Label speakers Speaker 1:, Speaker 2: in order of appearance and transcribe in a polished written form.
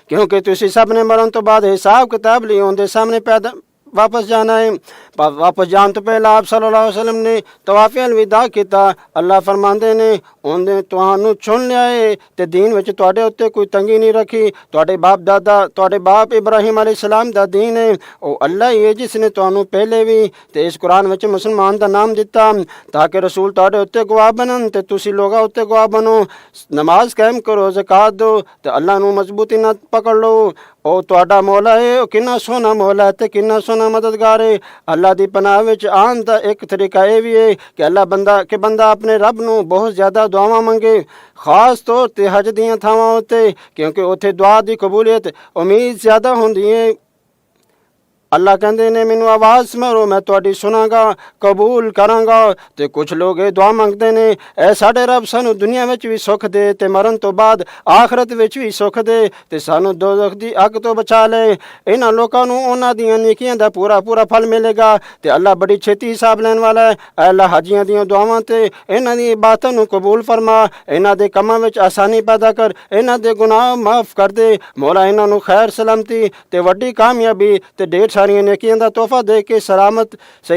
Speaker 1: क्योंकि तुसी सब ने मरण तो बाद हिसाब किताब लिए उनके सामने पैदा वापस जाना है। वापस जान तो पहले आप सल्लल्लाहु अलैहि वसल्लम ने तवाफ़े अलविदा किया। अल्लाह फरमाते ने उन्हें तुहानू चुन लिया है तो दीन विच तुहाडे उत्ते कोई तंगी नहीं रखी। तुहाडे बाप दादा तुहाडे बाप इब्राहिम अलैहिस्सलाम दा दीन है वो अल्लाह ही है जिसने तुहानू पहले भी तो इस कुरान विच मुसलमान का नाम दिता ताकि रसूल तुहाडे उत्ते गवाह बनन ते तुसी लोगा उत्ते गवाह बनो। नमाज कायम करो, ज़कात दो ते अल्लाह नू मजबूती नाल पकड़ लो। ਉਹ ਤੁਹਾਡਾ ਮੌਲਾ ਹੈ, ਉਹ ਕਿੰਨਾ ਸੋਹਣਾ ਮੌਲਾ ਹੈ ਤੇ ਕਿੰਨਾ ਸੋਹਣਾ ਮਦਦਗਾਰ ਹੈ। ਅੱਲਾ ਦੀ ਪਨਾਹ ਵਿੱਚ ਆਉਣ ਦਾ ਇੱਕ ਤਰੀਕਾ ਇਹ ਵੀ ਹੈ ਕਿ ਬੰਦਾ ਆਪਣੇ ਰੱਬ ਨੂੰ ਬਹੁਤ ਜ਼ਿਆਦਾ ਦੁਆਵਾਂ ਮੰਗੇ, ਖਾਸ ਤੌਰ 'ਤੇ ਹਜ ਦੀਆਂ ਥਾਵਾਂ ਉੱਤੇ, ਕਿਉਂਕਿ ਉੱਥੇ ਦੁਆ ਦੀ ਕਬੂਲੀਅਤ ਉਮੀਦ ਜ਼ਿਆਦਾ ਹੁੰਦੀ ਹੈ। अल्लाह कहते ने मैनू आवाज़ मारो मैं तुहाडी सुनांगा, कबूल करांगा। तो कुछ लोग ये दुआ मंगते ने ऐ साडे रब सानू दुनिया में भी सुख दे ते मरण तो बाद आखरत विच भी सुख दे ते सानू दोज़ख दी अग तो बचा ले। इन्हां लोकां नू उन्हां दीयां नेकियां दा पूरा पूरा फल मिलेगा ते अल्लाह बड़ी छेती हिसाब लैण वाला है। अल्लाह हाजियां दीयां दुआवां ते इन्हां दी इबादतां नू कबूल फरमा, इन्हां दे कम्मां विच आसानी पैदा कर, इन्हां दे गुनाह माफ़ कर दे। मौला इन्हां नू खैर सलामती ते वड्डी कामयाबी ते ढेर सारियां नेकियां दा तोहफा दे के सलामत सही